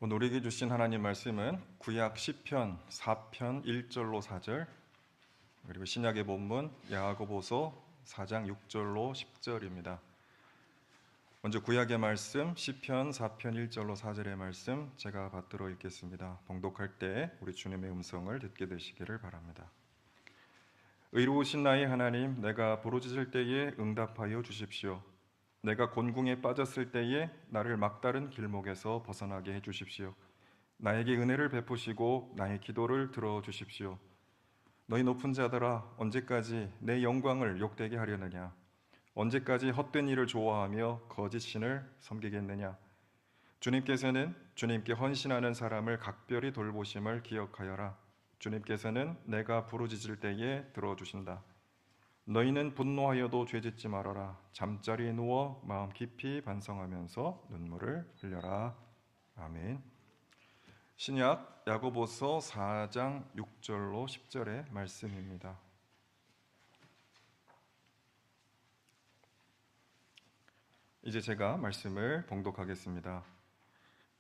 오늘 우리에게 주신 하나님 말씀은 구약 시편 4편 1절로 4절, 그리고 신약의 본문 야고보서 4장 6절로 10절입니다. 먼저 구약의 말씀 시편 4편 1절로 4절의 말씀 제가 받들어 읽겠습니다. 봉독할 때 우리 주님의 음성을 듣게 되시기를 바랍니다. 의로우신 나의 하나님, 내가 부르짖을 때에 응답하여 주십시오. 내가 곤궁에 빠졌을 때에 나를 막다른 길목에서 벗어나게 해주십시오. 나에게 은혜를 베푸시고 나의 기도를 들어주십시오. 너희 높은 자들아, 언제까지 내 영광을 욕되게 하려느냐? 언제까지 헛된 일을 좋아하며 거짓 신을 섬기겠느냐? 주님께서는 주님께 헌신하는 사람을 각별히 돌보심을 기억하여라. 주님께서는 내가 부르짖을 때에 들어주신다. 너희는 분노하여도 죄짓지 말아라. 잠자리에 누워 마음 깊이 반성하면서 눈물을 흘려라. 아멘. 신약 야고보서 4장 6절로 10절의 말씀입니다. 이제 제가 말씀을 봉독하겠습니다.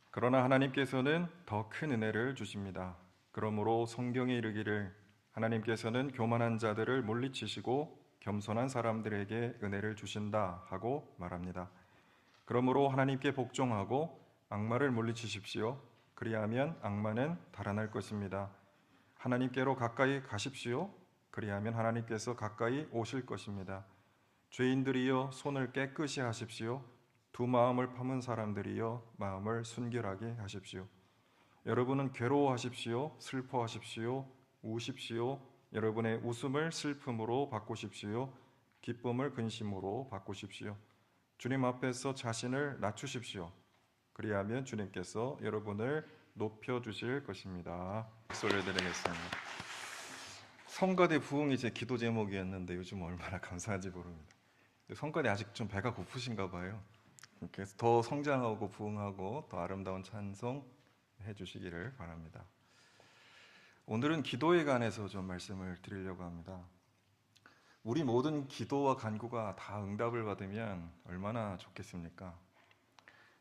그러나 하나님께서는 더 큰 은혜를 주십니다. 그러므로 성경에 이르기를 하나님께서는 교만한 자들을 물리치시고 겸손한 사람들에게 은혜를 주신다 하고 말합니다. 그러므로 하나님께 복종하고 악마를 물리치십시오. 그리하면 악마는 달아날 것입니다. 하나님께로 가까이 가십시오. 그리하면 하나님께서 가까이 오실 것입니다. 죄인들이여 손을 깨끗이 하십시오. 두 마음을 품은 사람들이여 마음을 순결하게 하십시오. 여러분은 괴로워하십시오. 슬퍼하십시오. 우십시오. 여러분의 웃음을 슬픔으로 바꾸십시오. 기쁨을 근심으로 바꾸십시오. 주님 앞에서 자신을 낮추십시오. 그리하면 주님께서 여러분을 높여주실 것입니다. 소리를 드리겠습니다. 성가대 부흥이 제 기도 제목이었는데 요즘 얼마나 감사한지 모릅니다. 성가대 아직 좀 배가 고프신가 봐요. 그래서 더 성장하고 부흥하고 더 아름다운 찬송 해주시기를 바랍니다. 오늘은 기도에 관해서 좀 말씀을 드리려고 합니다. 우리 모든 기도와 간구가 다 응답을 받으면 얼마나 좋겠습니까?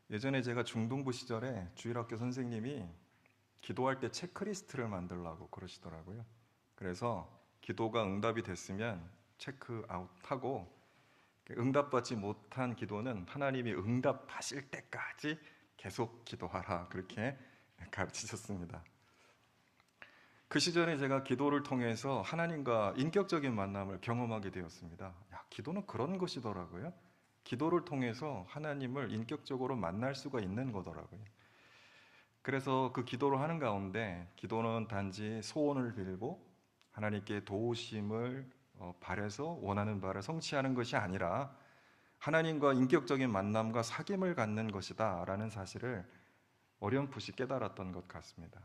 예전에 제가 중등부 시절에 주일학교 선생님이 기도할 때 체크리스트를 만들라고 그러시더라고요. 그래서 기도가 응답이 됐으면 체크아웃하고 응답받지 못한 기도는 하나님이 응답하실 때까지 계속 기도하라, 그렇게 가르치셨습니다. 그 시절에 제가 기도를 통해서 하나님과 인격적인 만남을 경험하게 되었습니다. 기도는 그런 것이더라고요. 기도를 통해서 하나님을 인격적으로 만날 수가 있는 거더라고요. 그래서 그 기도를 하는 가운데 기도는 단지 소원을 빌고 하나님께 도우심을 바라서 원하는 바를 성취하는 것이 아니라 하나님과 인격적인 만남과 사귐을 갖는 것이다 라는 사실을 어렴풋이 깨달았던 것 같습니다.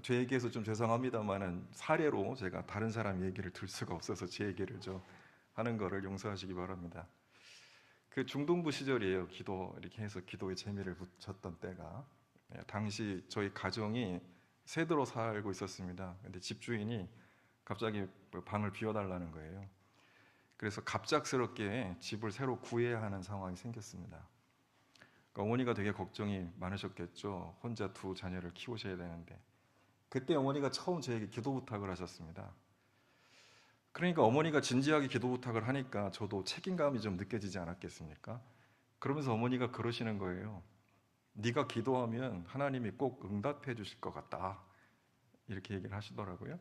제 얘기해서 좀 죄송합니다만은 사례로 제가 다른 사람 얘기를 들 수가 없어서 제 얘기를 좀 하는 거를 용서하시기 바랍니다. 그 중등부 시절이에요. 기도 이렇게 해서 기도에 재미를 붙였던 때가. 당시 저희 가정이 세대로 살고 있었습니다. 근데 집주인이 갑자기 방을 비워달라는 거예요. 그래서 갑작스럽게 집을 새로 구해야 하는 상황이 생겼습니다. 그러니까 어머니가 되게 걱정이 많으셨겠죠. 혼자 두 자녀를 키우셔야 되는데. 그때 어머니가 처음 저에게 기도 부탁을 하셨습니다. 그러니까 어머니가 진지하게 기도 부탁을 하니까 저도 책임감이 좀 느껴지지 않았겠습니까? 그러면서 어머니가 그러시는 거예요. 네가 기도하면 하나님이 꼭 응답해 주실 것 같다, 이렇게 얘기를 하시더라고요.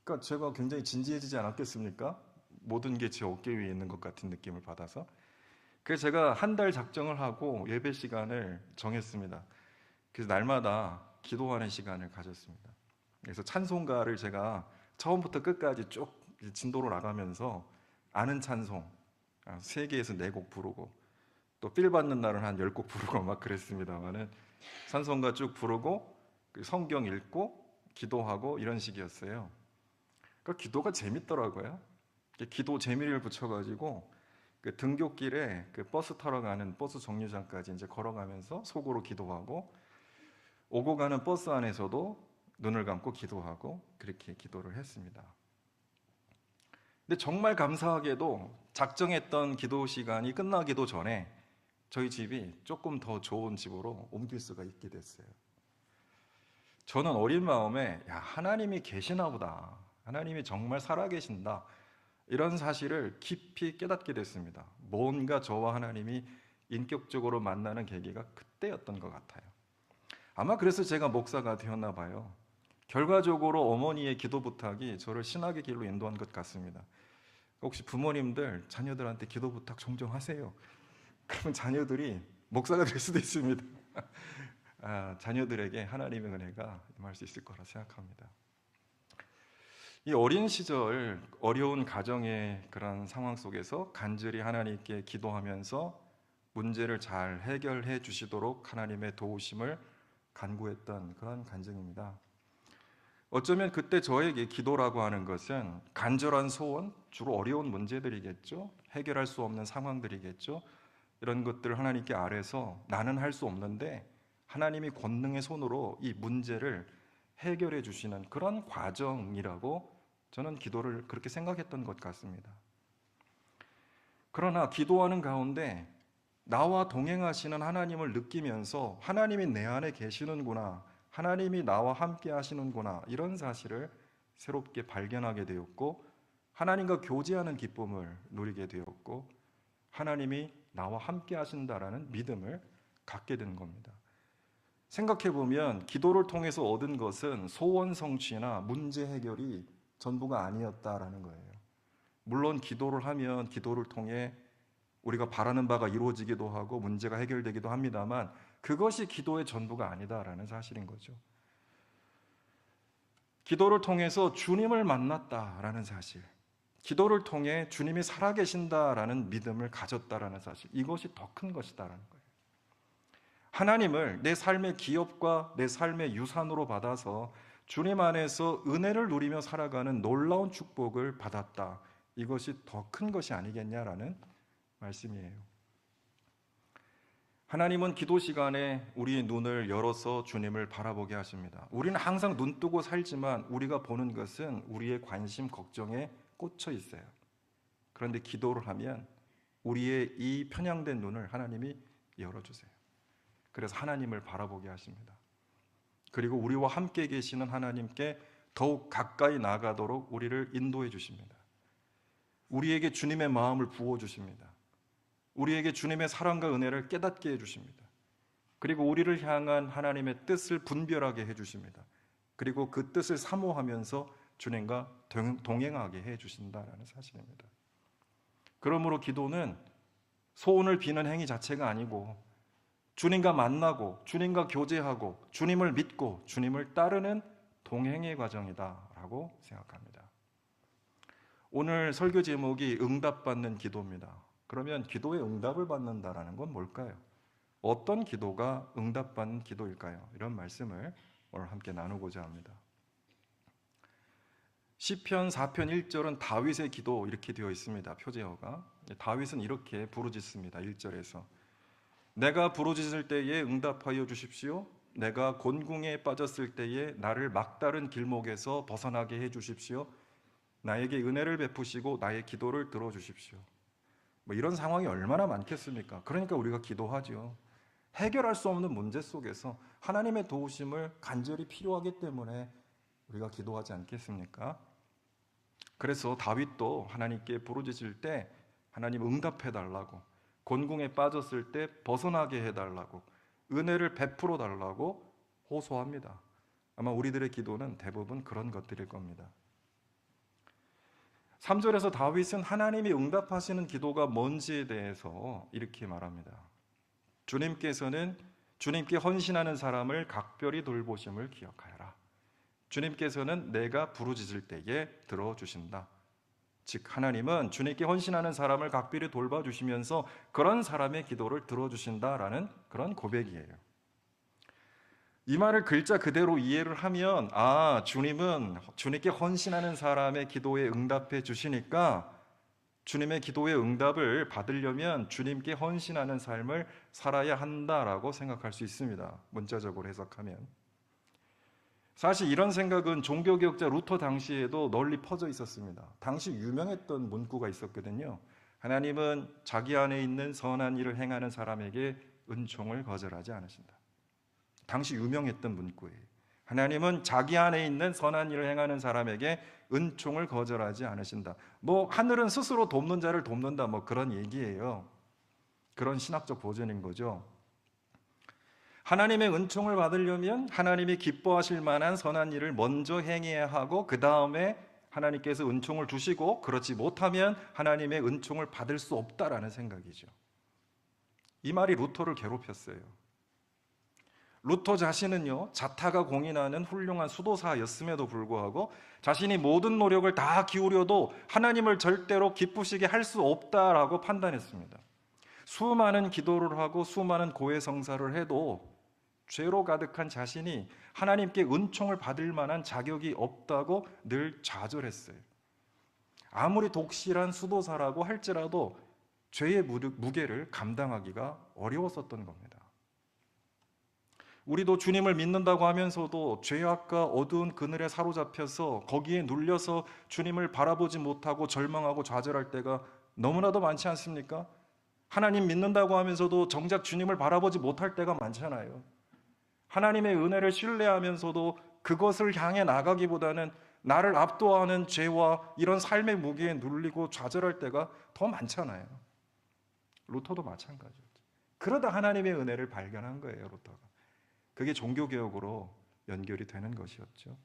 그러니까 제가 굉장히 진지해지지 않았겠습니까? 모든 게 제 어깨 위에 있는 것 같은 느낌을 받아서. 그래서 제가 한 달 작정을 하고 예배 시간을 정했습니다. 그래서 날마다 기도하는 시간을 가졌습니다. 그래서 찬송가를 제가 처음부터 끝까지 쭉 진도로 나가면서 아는 찬송 3개에서 4곡 부르고, 또 필 받는 날은 한 10곡 부르고 막 그랬습니다만은 찬송가 쭉 부르고 성경 읽고 기도하고 이런 식이었어요. 그러니까 기도가 재밌더라고요. 기도 재미를 붙여가지고 그 등굣길에 그 버스 타러 가는 버스 정류장까지 이제 걸어가면서 속으로 기도하고, 오고 가는 버스 안에서도 눈을 감고 기도하고, 그렇게 기도를 했습니다. 근데 정말 감사하게도 작정했던 기도 시간이 끝나기도 전에 저희 집이 조금 더 좋은 집으로 옮길 수가 있게 됐어요. 저는 어린 마음에 하나님이 계시나 보다. 하나님이 정말 살아계신다. 이런 사실을 깊이 깨닫게 됐습니다. 뭔가 저와 하나님이 인격적으로 만나는 계기가 그때였던 것 같아요. 아마 그래서 제가 목사가 되었나 봐요. 결과적으로 어머니의 기도 부탁이 저를 신학의 길로 인도한 것 같습니다. 혹시 부모님들 자녀들한테 기도 부탁 종종 하세요. 그러면 자녀들이 목사가 될 수도 있습니다. 자녀들에게 하나님의 은혜가 임할 수 있을 거라 생각합니다. 이 어린 시절 어려운 가정의 그런 상황 속에서 간절히 하나님께 기도하면서 문제를 잘 해결해 주시도록 하나님의 도우심을 간구했던 그런 간증입니다. 어쩌면 그때 저에게 기도라고 하는 것은 간절한 소원, 주로 어려운 문제들이겠죠. 해결할 수 없는 상황들이겠죠. 이런 것들을 하나님께 아뢰서 나는 할 수 없는데 하나님이 권능의 손으로 이 문제를 해결해 주시는 그런 과정이라고 저는 기도를 그렇게 생각했던 것 같습니다. 그러나 기도하는 가운데 나와 동행하시는 하나님을 느끼면서 하나님이 내 안에 계시는구나, 하나님이 나와 함께 하시는구나, 이런 사실을 새롭게 발견하게 되었고 하나님과 교제하는 기쁨을 누리게 되었고 하나님이 나와 함께 하신다라는 믿음을 갖게 된 겁니다. 생각해 보면 기도를 통해서 얻은 것은 소원 성취나 문제 해결이 전부가 아니었다라는 거예요. 물론 기도를 하면 기도를 통해 우리가 바라는 바가 이루어지기도 하고 문제가 해결되기도 합니다만 그것이 기도의 전부가 아니다라는 사실인 거죠. 기도를 통해서 주님을 만났다라는 사실, 기도를 통해 주님이 살아계신다라는 믿음을 가졌다라는 사실, 이것이 더 큰 것이다라는 거예요. 하나님을 내 삶의 기업과 내 삶의 유산으로 받아서 주님 안에서 은혜를 누리며 살아가는 놀라운 축복을 받았다. 이것이 더 큰 것이 아니겠냐라는 말씀이에요. 하나님은 기도 시간에 우리의 눈을 열어서 주님을 바라보게 하십니다. 우리는 항상 눈 뜨고 살지만 우리가 보는 것은 우리의 관심, 걱정에 꽂혀 있어요. 그런데 기도를 하면 우리의 이 편향된 눈을 하나님이 열어주세요. 그래서 하나님을 바라보게 하십니다. 그리고 우리와 함께 계시는 하나님께 더욱 가까이 나아가도록 우리를 인도해 주십니다. 우리에게 주님의 마음을 부어주십니다. 우리에게 주님의 사랑과 은혜를 깨닫게 해주십니다. 그리고 우리를 향한 하나님의 뜻을 분별하게 해주십니다. 그리고 그 뜻을 사모하면서 주님과 동행하게 해주신다는 사실입니다. 그러므로 기도는 소원을 비는 행위 자체가 아니고 주님과 만나고 주님과 교제하고 주님을 믿고 주님을 따르는 동행의 과정이다라고 생각합니다. 오늘 설교 제목이 응답받는 기도입니다. 그러면 기도에 응답을 받는다라는 건 뭘까요? 어떤 기도가 응답받는 기도일까요? 이런 말씀을 오늘 함께 나누고자 합니다. 시편 4편 1절은 다윗의 기도 이렇게 되어 있습니다. 표제어가. 다윗은 이렇게 부르짖습니다. 1절에서 내가 부르짖을 때에 응답하여 주십시오. 내가 곤궁에 빠졌을 때에 나를 막다른 길목에서 벗어나게 해 주십시오. 나에게 은혜를 베푸시고 나의 기도를 들어주십시오. 이런 상황이 얼마나 많겠습니까? 그러니까 우리가 기도하죠. 해결할 수 없는 문제 속에서 하나님의 도우심을 간절히 필요하기 때문에 우리가 기도하지 않겠습니까? 그래서 다윗도 하나님께 부르짖을 때 하나님 응답해달라고, 곤궁에 빠졌을 때 벗어나게 해달라고, 은혜를 베풀어 달라고 호소합니다. 아마 우리들의 기도는 대부분 그런 것들일 겁니다. 3절에서 다윗은 하나님이 응답하시는 기도가 뭔지에 대해서 이렇게 말합니다. 주님께서는 주님께 헌신하는 사람을 각별히 돌보심을 기억하여라. 주님께서는 내가 부르짖을 때에 들어주신다. 즉 하나님은 주님께 헌신하는 사람을 각별히 돌봐주시면서 그런 사람의 기도를 들어주신다라는 그런 고백이에요. 이 말을 글자 그대로 이해를 하면 주님은 주님께 헌신하는 사람의 기도에 응답해 주시니까 주님의 기도의 응답을 받으려면 주님께 헌신하는 삶을 살아야 한다라고 생각할 수 있습니다. 문자적으로 해석하면. 사실 이런 생각은 종교개혁자 루터 당시에도 널리 퍼져 있었습니다. 당시 유명했던 문구가 있었거든요. 하나님은 자기 안에 있는 선한 일을 행하는 사람에게 은총을 거절하지 않으신다. 당시 유명했던 문구예요. 하나님은 자기 안에 있는 선한 일을 행하는 사람에게 은총을 거절하지 않으신다. 하늘은 스스로 돕는 자를 돕는다, 그런 얘기예요. 그런 신학적 보존인 거죠. 하나님의 은총을 받으려면 하나님이 기뻐하실 만한 선한 일을 먼저 행해야 하고, 그 다음에 하나님께서 은총을 주시고, 그렇지 못하면 하나님의 은총을 받을 수 없다라는 생각이죠. 이 말이 루터를 괴롭혔어요. 루터 자신은요, 자타가 공인하는 훌륭한 수도사였음에도 불구하고 자신이 모든 노력을 다 기울여도 하나님을 절대로 기쁘시게 할 수 없다라고 판단했습니다. 수많은 기도를 하고 수많은 고해성사를 해도 죄로 가득한 자신이 하나님께 은총을 받을 만한 자격이 없다고 늘 좌절했어요. 아무리 독실한 수도사라고 할지라도 죄의 무게를 감당하기가 어려웠었던 겁니다. 우리도 주님을 믿는다고 하면서도 죄악과 어두운 그늘에 사로잡혀서 거기에 눌려서 주님을 바라보지 못하고 절망하고 좌절할 때가 너무나도 많지 않습니까? 하나님 믿는다고 하면서도 정작 주님을 바라보지 못할 때가 많잖아요. 하나님의 은혜를 신뢰하면서도 그것을 향해 나가기보다는 나를 압도하는 죄와 이런 삶의 무게에 눌리고 좌절할 때가 더 많잖아요. 루터도 마찬가지였죠. 그러다 하나님의 은혜를 발견한 거예요, 루터가. 그게 종교개혁으로 연결이 되는 것이었죠.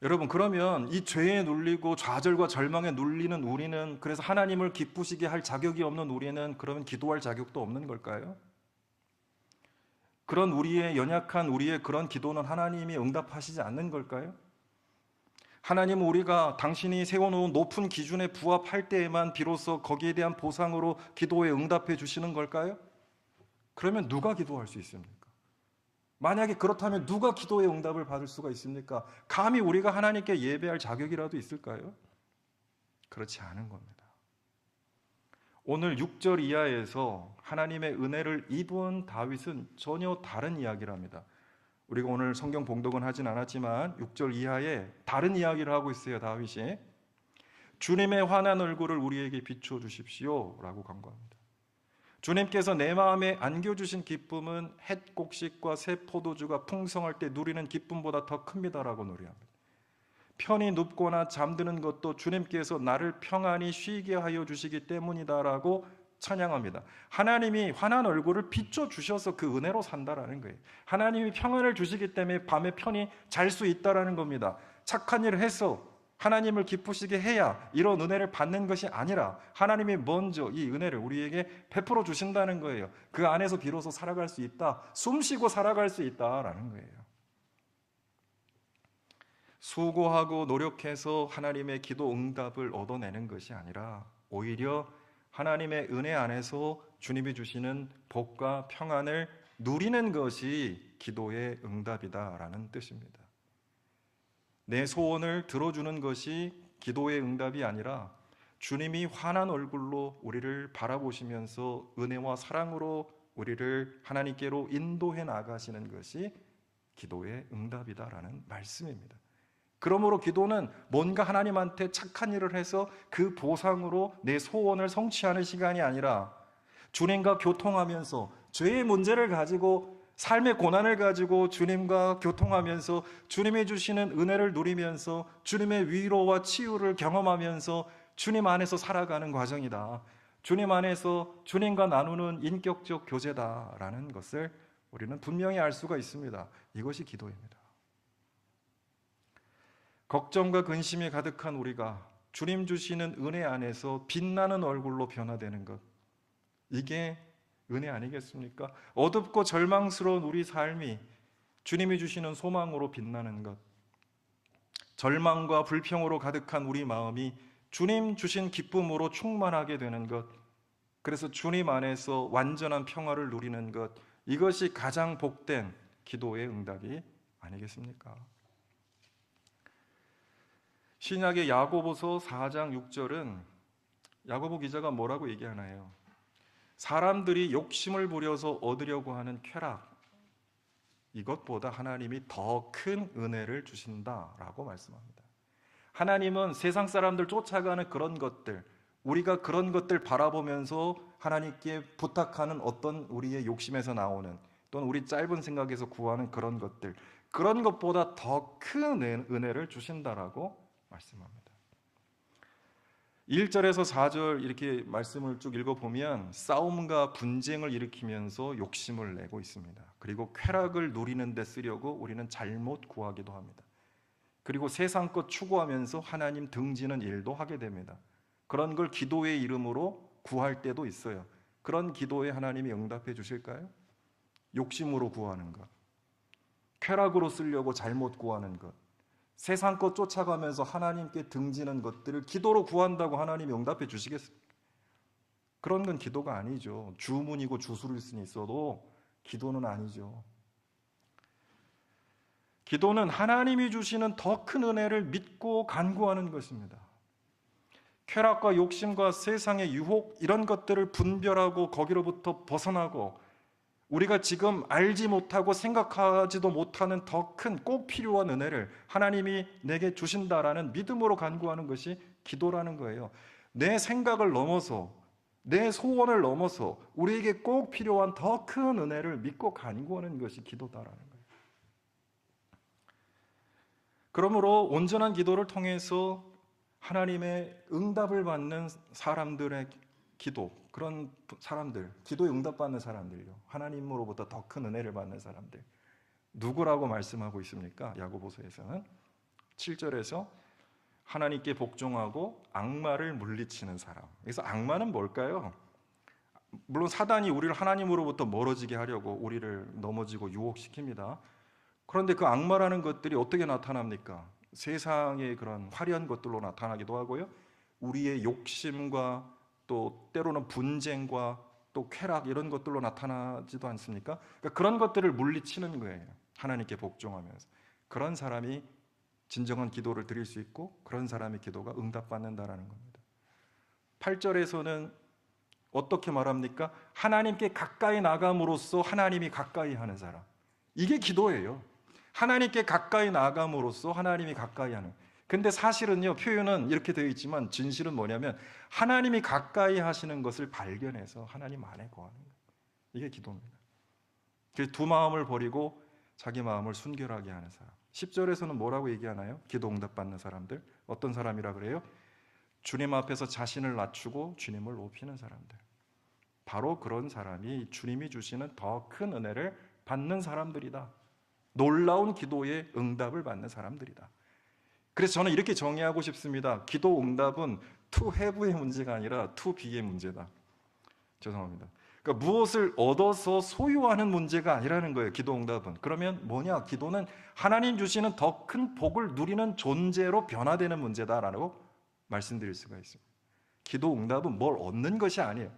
여러분, 그러면 이 죄에 눌리고 좌절과 절망에 눌리는 우리는, 그래서 하나님을 기쁘시게 할 자격이 없는 우리는 그러면 기도할 자격도 없는 걸까요? 그런 우리의 연약한 우리의 그런 기도는 하나님이 응답하시지 않는 걸까요? 하나님은 우리가 당신이 세워놓은 높은 기준에 부합할 때에만 비로소 거기에 대한 보상으로 기도에 응답해 주시는 걸까요? 그러면 누가 기도할 수 있습니까? 만약에 그렇다면 누가 기도의 응답을 받을 수가 있습니까? 감히 우리가 하나님께 예배할 자격이라도 있을까요? 그렇지 않은 겁니다. 오늘 6절 이하에서 하나님의 은혜를 입은 다윗은 전혀 다른 이야기를 합니다. 우리가 오늘 성경 봉독은 하진 않았지만 6절 이하에 다른 이야기를 하고 있어요. 다윗이 주님의 환한 얼굴을 우리에게 비춰 주십시오 라고 간구합니다. 주님께서 내 마음에 안겨주신 기쁨은 햇 곡식과 새 포도주가 풍성할 때 누리는 기쁨보다 더 큽니다라고 노래합니다. 편히 눕거나 잠드는 것도 주님께서 나를 평안히 쉬게 하여 주시기 때문이다라고 찬양합니다. 하나님이 환한 얼굴을 비춰주셔서 그 은혜로 산다라는 거예요. 하나님이 평안을 주시기 때문에 밤에 편히 잘 수 있다라는 겁니다. 착한 일을 해서 하나님을 기쁘시게 해야 이런 은혜를 받는 것이 아니라 하나님이 먼저 이 은혜를 우리에게 베풀어 주신다는 거예요. 그 안에서 비로소 살아갈 수 있다, 숨쉬고 살아갈 수 있다라는 거예요. 수고하고 노력해서 하나님의 기도 응답을 얻어내는 것이 아니라 오히려 하나님의 은혜 안에서 주님이 주시는 복과 평안을 누리는 것이 기도의 응답이다라는 뜻입니다. 내 소원을 들어주는 것이 기도의 응답이 아니라 주님이 환한 얼굴로 우리를 바라보시면서 은혜와 사랑으로 우리를 하나님께로 인도해 나가시는 것이 기도의 응답이다라는 말씀입니다. 그러므로 기도는 뭔가 하나님한테 착한 일을 해서 그 보상으로 내 소원을 성취하는 시간이 아니라 주님과 교통하면서 죄의 문제를 가지고 삶의 고난을 가지고 주님과 교통하면서 주님이 주시는 은혜를 누리면서 주님의 위로와 치유를 경험하면서 주님 안에서 살아가는 과정이다. 주님 안에서 주님과 나누는 인격적 교제다라는 것을 우리는 분명히 알 수가 있습니다. 이것이 기도입니다. 걱정과 근심이 가득한 우리가 주님 주시는 은혜 안에서 빛나는 얼굴로 변화되는 것, 이게 은혜 아니겠습니까? 어둡고 절망스러운 우리 삶이 주님이 주시는 소망으로 빛나는 것, 절망과 불평으로 가득한 우리 마음이 주님 주신 기쁨으로 충만하게 되는 것, 그래서 주님 안에서 완전한 평화를 누리는 것, 이것이 가장 복된 기도의 응답이 아니겠습니까? 신약의 야고보서 4장 6절은 야고보 기자가 뭐라고 얘기하나요? 사람들이 욕심을 부려서 얻으려고 하는 쾌락, 이것보다 하나님이 더 큰 은혜를 주신다라고 말씀합니다. 하나님은 세상 사람들 쫓아가는 그런 것들, 우리가 그런 것들 바라보면서 하나님께 부탁하는 어떤 우리의 욕심에서 나오는 또는 우리 짧은 생각에서 구하는 그런 것들, 그런 것보다 더 큰 은혜를 주신다라고 말씀합니다. 1절에서 4절 이렇게 말씀을 쭉 읽어보면 싸움과 분쟁을 일으키면서 욕심을 내고 있습니다. 그리고 쾌락을 누리는 데 쓰려고 우리는 잘못 구하기도 합니다. 그리고 세상 것 추구하면서 하나님 등지는 일도 하게 됩니다. 그런 걸 기도의 이름으로 구할 때도 있어요. 그런 기도에 하나님이 응답해 주실까요? 욕심으로 구하는 것, 쾌락으로 쓰려고 잘못 구하는 것, 세상 것 쫓아가면서 하나님께 등지는 것들을 기도로 구한다고 하나님이 응답해 주시겠습니까? 그런 건 기도가 아니죠. 주문이고 주술일 수는 있어도 기도는 아니죠. 기도는 하나님이 주시는 더 큰 은혜를 믿고 간구하는 것입니다. 쾌락과 욕심과 세상의 유혹 이런 것들을 분별하고 거기로부터 벗어나고 우리가 지금 알지 못하고 생각하지도 못하는 더 큰 꼭 필요한 은혜를 하나님이 내게 주신다라는 믿음으로 간구하는 것이 기도라는 거예요. 내 생각을 넘어서 내 소원을 넘어서 우리에게 꼭 필요한 더 큰 은혜를 믿고 간구하는 것이 기도다라는 거예요. 그러므로 온전한 기도를 통해서 하나님의 응답을 받는 사람들의 기도, 그런 사람들, 기도에 응답받는 사람들요, 하나님으로부터 더 큰 은혜를 받는 사람들, 누구라고 말씀하고 있습니까? 야고보서에서는 7절에서 하나님께 복종하고 악마를 물리치는 사람. 그래서 악마는 뭘까요? 물론 사단이 우리를 하나님으로부터 멀어지게 하려고 우리를 넘어지고 유혹시킵니다. 그런데 그 악마라는 것들이 어떻게 나타납니까? 세상의 그런 화려한 것들로 나타나기도 하고요, 우리의 욕심과 또 때로는 분쟁과 또 쾌락 이런 것들로 나타나지도 않습니까? 그러니까 그런 것들을 물리치는 거예요. 하나님께 복종하면서. 그런 사람이 진정한 기도를 드릴 수 있고 그런 사람의 기도가 응답받는다라는 겁니다. 8절에서는 어떻게 말합니까? 하나님께 가까이 나감으로써 하나님이 가까이 하는 사람. 이게 기도예요. 하나님께 가까이 나감으로써 하나님이 가까이 하는. 근데 사실은요, 표현은 이렇게 되어 있지만 진실은 뭐냐면 하나님이 가까이 하시는 것을 발견해서 하나님 안에 거하는 거예요. 이게 기도입니다. 그래서 두 마음을 버리고 자기 마음을 순결하게 하는 사람. 10절에서는 뭐라고 얘기하나요? 기도 응답받는 사람들. 어떤 사람이라 그래요? 주님 앞에서 자신을 낮추고 주님을 높이는 사람들. 바로 그런 사람이 주님이 주시는 더 큰 은혜를 받는 사람들이다. 놀라운 기도에 응답을 받는 사람들이다. 그래서 저는 이렇게 정의하고 싶습니다. 기도 응답은 to have의 문제가 아니라 to be의 문제다. 죄송합니다. 그러니까 무엇을 얻어서 소유하는 문제가 아니라는 거예요. 기도 응답은. 그러면 뭐냐? 기도는 하나님 주시는 더 큰 복을 누리는 존재로 변화되는 문제다라고 말씀드릴 수가 있습니다. 기도 응답은 뭘 얻는 것이 아니에요.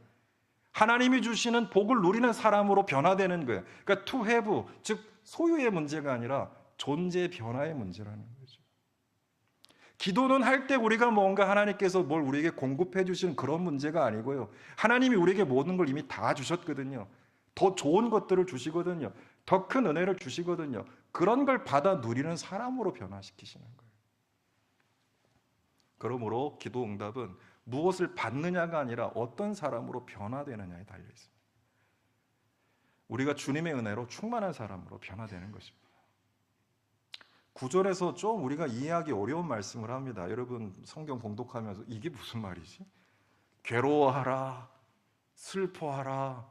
하나님이 주시는 복을 누리는 사람으로 변화되는 거예요. 그러니까 to have, 즉 소유의 문제가 아니라 존재 변화의 문제라는 거죠. 기도는 할 때 우리가 뭔가 하나님께서 뭘 우리에게 공급해 주시는 그런 문제가 아니고요, 거하님이 우리에게 모든 걸 이미 다 주셨거든요. 더 좋은 것들을 주시거든요. 더 큰 은혜를 주시거든요. 그런 걸 받아 누리는 사람으로 변화시키시는 거예요. 그러므로 기도 응답은 무엇을 받느냐가 아니라 어떤 사람으로 변화되느냐에 달려 있습니다. 우리가 주님의 은혜로 충만한 사람으로 변화되는 것입니다. 9절에서 좀 우리가 이해하기 어려운 말씀을 합니다. 여러분 성경 봉독하면서 이게 무슨 말이지? 괴로워하라, 슬퍼하라,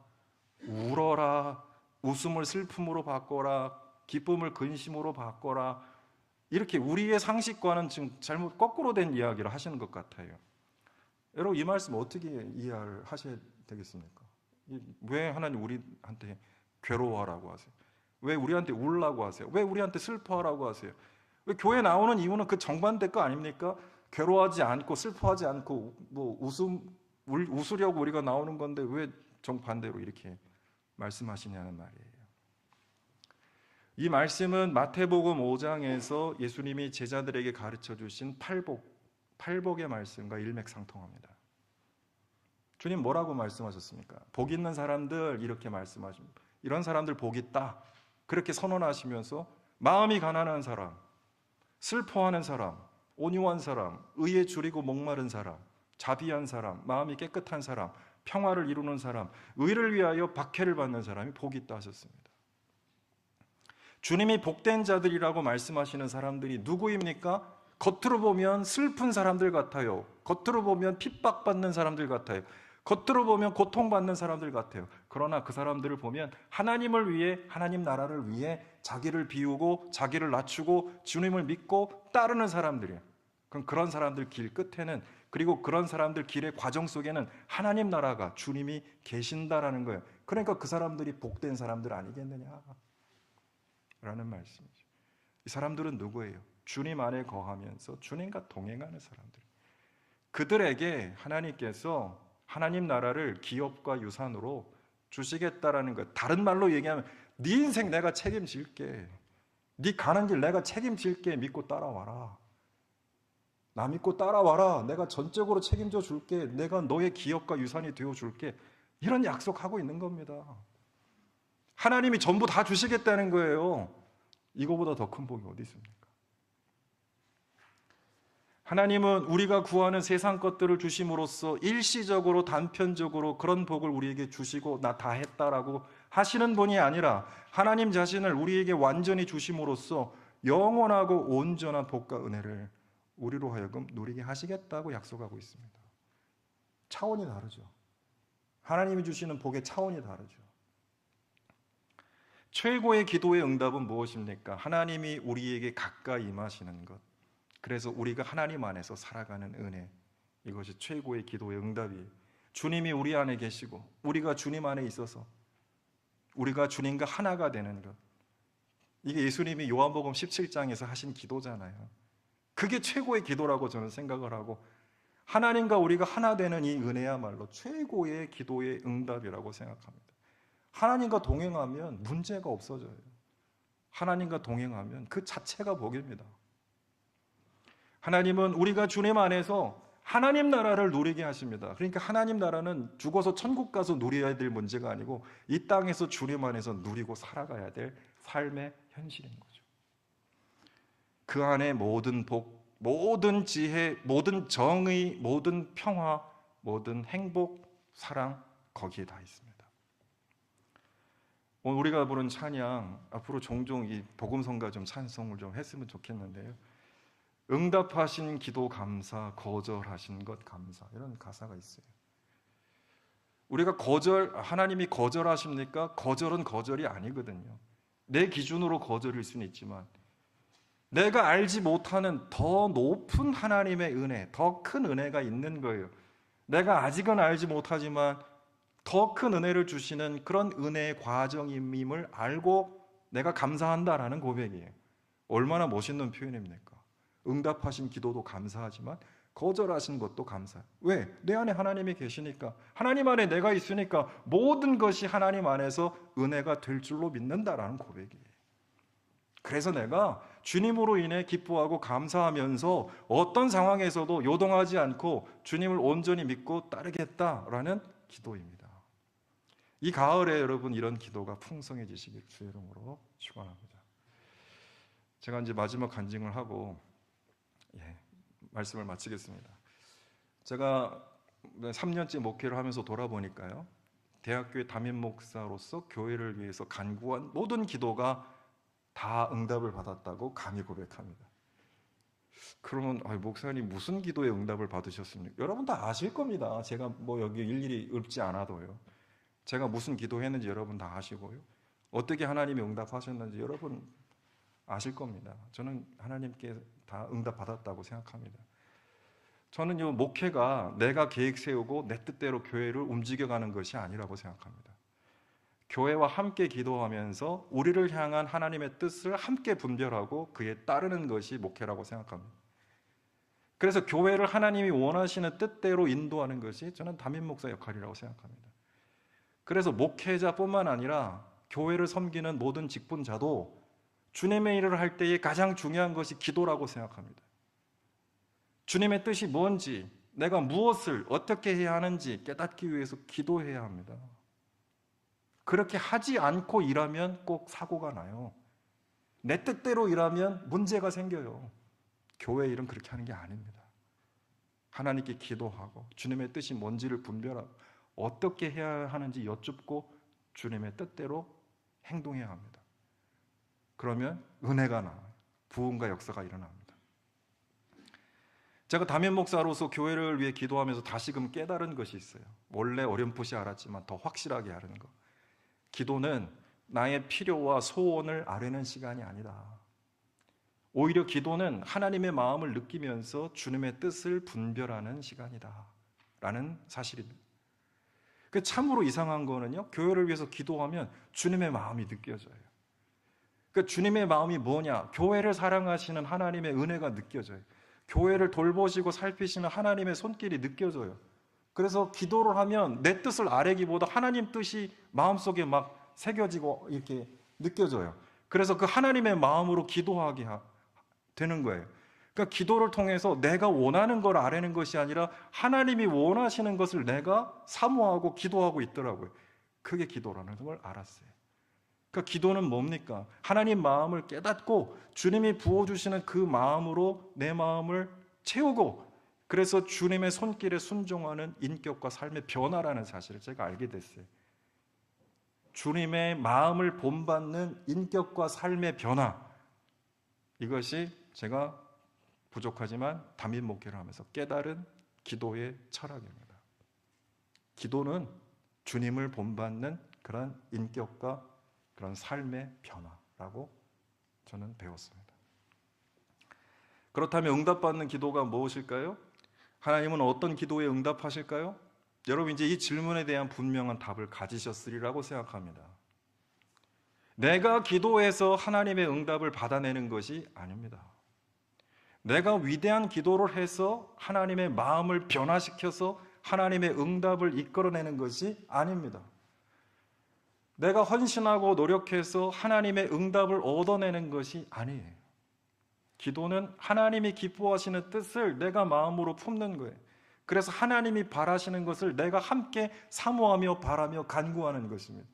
울어라, 웃음을 슬픔으로 바꿔라, 기쁨을 근심으로 바꿔라, 이렇게 우리의 상식과는 지금 잘못 거꾸로 된 이야기를 하시는 것 같아요. 여러분 이 말씀 어떻게 이해를 하셔야 되겠습니까? 왜 하나님 우리한테 괴로워하라고 하세요? 왜 우리한테 울라고 하세요? 왜 우리한테 슬퍼하라고 하세요? 왜 교회 나오는 이유는 그 정반대 거 아닙니까? 괴로워하지 않고 슬퍼하지 않고 뭐 웃으려고 우리가 나오는 건데 왜 정반대로 이렇게 말씀하시냐는 말이에요. 이 말씀은 마태복음 5장에서 예수님이 제자들에게 가르쳐 주신 팔복의 말씀과 일맥상통합니다. 주님 뭐라고 말씀하셨습니까? 복 있는 사람들 이렇게 말씀하십니다. 이런 사람들 복 있다. 그렇게 선언하시면서 마음이 가난한 사람, 슬퍼하는 사람, 온유한 사람, 의에 줄이고 목마른 사람, 자비한 사람, 마음이 깨끗한 사람, 평화를 이루는 사람, 의를 위하여 박해를 받는 사람이 복이 있다 하셨습니다. 주님이 복된 자들이라고 말씀하시는 사람들이 누구입니까? 겉으로 보면 슬픈 사람들 같아요. 겉으로 보면 핍박받는 사람들 같아요. 겉으로 보면 고통받는 사람들 같아요. 그러나 그 사람들을 보면 하나님을 위해, 하나님 나라를 위해 자기를 비우고 자기를 낮추고 주님을 믿고 따르는 사람들이에요. 그럼 그런 사람들 길 끝에는, 그리고 그런 사람들 길의 과정 속에는 하나님 나라가, 주님이 계신다라는 거예요. 그러니까 그 사람들이 복된 사람들 아니겠느냐 라는 말씀이죠. 이 사람들은 누구예요? 주님 안에 거하면서 주님과 동행하는 사람들. 그들에게 하나님께서 하나님 나라를 기업과 유산으로 주시겠다라는 것. 다른 말로 얘기하면 네 인생 내가 책임질게. 네 가는 길 내가 책임질게. 믿고 따라와라. 나 믿고 따라와라. 내가 전적으로 책임져 줄게. 내가 너의 기업과 유산이 되어 줄게. 이런 약속하고 있는 겁니다. 하나님이 전부 다 주시겠다는 거예요. 이거보다 더 큰 복이 어디 있습니까? 하나님은 우리가 구하는 세상 것들을 주심으로써 일시적으로 단편적으로 그런 복을 우리에게 주시고 나 다 했다라고 하시는 분이 아니라 하나님 자신을 우리에게 완전히 주심으로써 영원하고 온전한 복과 은혜를 우리로 하여금 누리게 하시겠다고 약속하고 있습니다. 차원이 다르죠. 하나님이 주시는 복의 차원이 다르죠. 최고의 기도의 응답은 무엇입니까? 하나님이 우리에게 가까이 임하시는 것. 그래서 우리가 하나님 안에서 살아가는 은혜, 이것이 최고의 기도의 응답이에요. 주님이 우리 안에 계시고 우리가 주님 안에 있어서 우리가 주님과 하나가 되는 것. 이게 예수님이 요한복음 17장에서 하신 기도잖아요. 그게 최고의 기도라고 저는 생각을 하고, 하나님과 우리가 하나 되는 이 은혜야말로 최고의 기도의 응답이라고 생각합니다. 하나님과 동행하면 문제가 없어져요. 하나님과 동행하면 그 자체가 복입니다. 하나님은 우리가 주님 안에서 하나님 나라를 누리게 하십니다. 그러니까 하나님 나라는 죽어서 천국 가서 누려야 될 문제가 아니고 이 땅에서 주님 안에서 누리고 살아가야 될 삶의 현실인 거죠. 그 안에 모든 복, 모든 지혜, 모든 정의, 모든 평화, 모든 행복, 사랑, 거기에 다 있습니다. 오늘 우리가 부른 찬양, 앞으로 종종 이 복음성가 좀 찬송을 좀 했으면 좋겠는데요. 응답하신 기도 감사, 거절하신 것 감사, 이런 가사가 있어요. 우리가 하나님이 거절하십니까? 거절은 거절이 아니거든요. 내 기준으로 거절일 수는 있지만 내가 알지 못하는 더 높은 하나님의 은혜, 더 큰 은혜가 있는 거예요. 내가 아직은 알지 못하지만 더 큰 은혜를 주시는 그런 은혜의 과정임을 알고 내가 감사한다라는 고백이에요. 얼마나 멋있는 표현입니까? 응답하신 기도도 감사하지만 거절하신 것도 감사해요. 왜? 내 안에 하나님이 계시니까, 하나님 안에 내가 있으니까 모든 것이 하나님 안에서 은혜가 될 줄로 믿는다라는 고백이에요. 그래서 내가 주님으로 인해 기뻐하고 감사하면서 어떤 상황에서도 요동하지 않고 주님을 온전히 믿고 따르겠다라는 기도입니다. 이 가을에 여러분 이런 기도가 풍성해지시길 주의 이름으로 축원합니다. 제가 이제 마지막 간증을 하고 말씀을 마치겠습니다. 제가 3년째 목회를 하면서 돌아보니까요, 대학교의 담임 목사로서 교회를 위해서 간구한 모든 기도가 다 응답을 받았다고 감히 고백합니다. 그러면 목사님 무슨 기도에 응답을 받으셨습니까? 여러분 다 아실 겁니다. 제가 뭐 여기 일일이 읊지 않아도요. 제가 무슨 기도했는지 여러분 다 아시고요. 어떻게 하나님이 응답하셨는지 여러분 아실 겁니다. 저는 하나님께 다 응답 받았다고 생각합니다. 저는 이 목회가 내가 계획 세우고 내 뜻대로 교회를 움직여가는 것이 아니라고 생각합니다. 교회와 함께 기도하면서 우리를 향한 하나님의 뜻을 함께 분별하고 그에 따르는 것이 목회라고 생각합니다. 그래서 교회를 하나님이 원하시는 뜻대로 인도하는 것이 저는 담임 목사 역할이라고 생각합니다. 그래서 목회자뿐만 아니라 교회를 섬기는 모든 직분자도 주님의 일을 할 때에 가장 중요한 것이 기도라고 생각합니다. 주님의 뜻이 뭔지, 내가 무엇을 어떻게 해야 하는지 깨닫기 위해서 기도해야 합니다. 그렇게 하지 않고 일하면 꼭 사고가 나요. 내 뜻대로 일하면 문제가 생겨요. 교회 일은 그렇게 하는 게 아닙니다. 하나님께 기도하고 주님의 뜻이 뭔지를 분별하고 어떻게 해야 하는지 여쭙고 주님의 뜻대로 행동해야 합니다. 그러면 은혜가 나와요. 부흥과 역사가 일어납니다. 제가 담임 목사로서 교회를 위해 기도하면서 다시금 깨달은 것이 있어요. 원래 어렴풋이 알았지만 더 확실하게 아는 것. 기도는 나의 필요와 소원을 아뢰는 시간이 아니다. 오히려 기도는 하나님의 마음을 느끼면서 주님의 뜻을 분별하는 시간이다 라는 사실입니다. 참으로 이상한 거는요, 교회를 위해서 기도하면 주님의 마음이 느껴져요. 주님의 마음이 뭐냐? 교회를 사랑하시는 하나님의 은혜가 느껴져요. 교회를 돌보시고 살피시는 하나님의 손길이 느껴져요. 그래서 기도를 하면 내 뜻을 아뢰기보다 하나님 뜻이 마음속에 막 새겨지고 이렇게 느껴져요. 그래서 그 하나님의 마음으로 기도하게 되는 거예요. 그러니까 기도를 통해서 내가 원하는 걸 아뢰는 것이 아니라 하나님이 원하시는 것을 내가 사모하고 기도하고 있더라고요. 그게 기도라는 걸 알았어요. 그러니까 기도는 뭡니까? 하나님 마음을 깨닫고 주님이 부어주시는 그 마음으로 내 마음을 채우고, 그래서 주님의 손길에 순종하는 인격과 삶의 변화라는 사실을 제가 알게 됐어요. 주님의 마음을 본받는 인격과 삶의 변화, 이것이 제가 부족하지만 담임 목회를 하면서 깨달은 기도의 철학입니다. 기도는 주님을 본받는 그런 인격과 그런 삶의 변화라고 저는 배웠습니다. 그렇다면 응답받는 기도가 무엇일까요? 하나님은 어떤 기도에 응답하실까요? 여러분, 이제 이 질문에 대한 분명한 답을 가지셨으리라고 생각합니다. 내가 기도해서 하나님의 응답을 받아내는 것이 아닙니다. 내가 위대한 기도를 해서 하나님의 마음을 변화시켜서 하나님의 응답을 이끌어내는 것이 아닙니다. 내가 헌신하고 노력해서 하나님의 응답을 얻어내는 것이 아니에요. 기도는 하나님이 기뻐하시는 뜻을 내가 마음으로 품는 거예요. 그래서 하나님이 바라시는 것을 내가 함께 사모하며 바라며 간구하는 것입니다.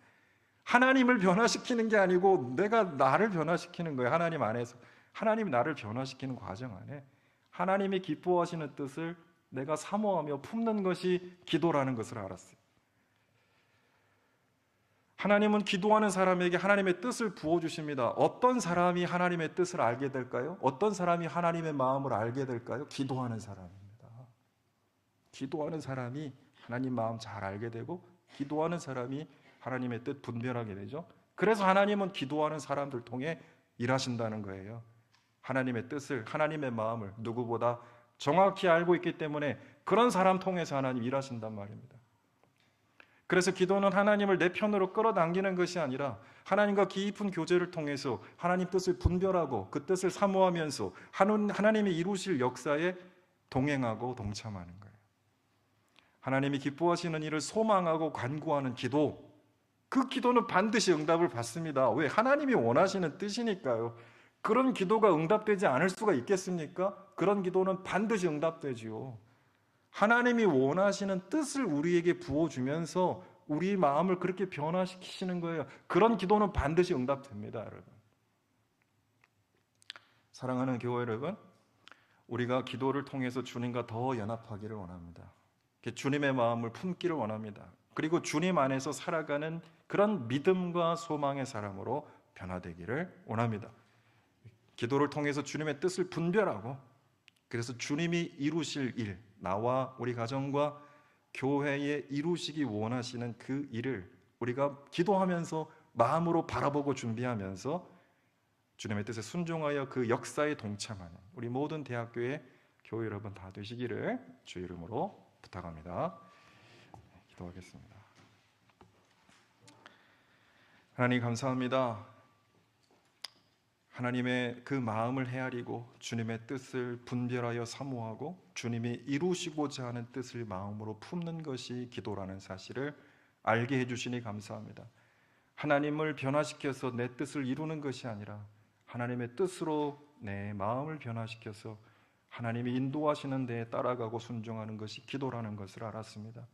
하나님을 변화시키는 게 아니고 내가 나를 변화시키는 거예요. 하나님 안에서. 하나님이 나를 변화시키는 과정 안에 하나님이 기뻐하시는 뜻을 내가 사모하며 품는 것이 기도라는 것을 알았어요. 하나님은 기도하는 사람에게 하나님의 뜻을 부어주십니다. 어떤 사람이 하나님의 뜻을 알게 될까요? 어떤 사람이 하나님의 마음을 알게 될까요? 기도하는 사람입니다. 기도하는 사람이 하나님 마음 잘 알게 되고, 기도하는 사람이 하나님의 뜻 분별하게 되죠. 그래서 하나님은 기도하는 사람들 통해 일하신다는 거예요. 하나님의 뜻을, 하나님의 마음을 누구보다 정확히 알고 있기 때문에 그런 사람 통해서 하나님 일하신단 말입니다. 그래서 기도는 하나님을 내 편으로 끌어당기는 것이 아니라 하나님과 깊은 교제를 통해서 하나님 뜻을 분별하고 그 뜻을 사모하면서 하나님이 이루실 역사에 동행하고 동참하는 거예요. 하나님이 기뻐하시는 일을 소망하고 간구하는 기도, 그 기도는 반드시 응답을 받습니다. 왜? 하나님이 원하시는 뜻이니까요. 그런 기도가 응답되지 않을 수가 있겠습니까? 그런 기도는 반드시 응답되지요. 하나님이 원하시는 뜻을 우리에게 부어주면서 우리 마음을 그렇게 변화시키시는 거예요. 그런 기도는 반드시 응답됩니다, 여러분. 사랑하는 교회 여러분, 우리가 기도를 통해서 주님과 더 연합하기를 원합니다. 주님의 마음을 품기를 원합니다. 그리고 주님 안에서 살아가는 그런 믿음과 소망의 사람으로 변화되기를 원합니다. 기도를 통해서 주님의 뜻을 분별하고, 그래서 주님이 이루실 일, 나와 우리 가정과 교회에 이루시기 원하시는 그 일을 우리가 기도하면서 마음으로 바라보고 준비하면서 주님의 뜻에 순종하여 그 역사에 동참하는 우리 모든 대학교의 교회 여러분 다 되시기를 주의 이름으로 부탁합니다. 기도하겠습니다. 하나님 감사합니다. 하나님의 그 마음을 헤아리고 주님의 뜻을 분별하여 사모하고 주님이 이루시고자 하는 뜻을 마음으로 품는 것이 기도라는 사실을 알게 해주시니 감사합니다. 하나님을 변화시켜서 내 뜻을 이루는 것이 아니라 하나님의 뜻으로 내 마음을 변화시켜서 하나님이 인도하시는 데에 따라가고 순종하는 것이 기도라는 것을 알았습니다.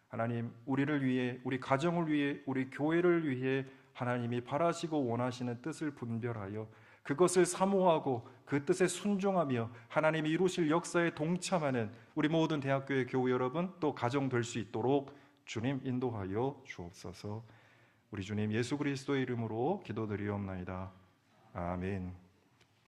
하나님, 우리를 위해, 우리 가정을 위해, 우리 교회를 위해 하나님이 바라시고 원하시는 뜻을 분별하여 그것을 사모하고 그 뜻에 순종하며 하나님이 이루실 역사에 동참하는 우리 모든 대학교의 교우 여러분, 또 가정 될 수 있도록 주님 인도하여 주옵소서. 우리 주님 예수 그리스도의 이름으로 기도드리옵나이다. 아멘.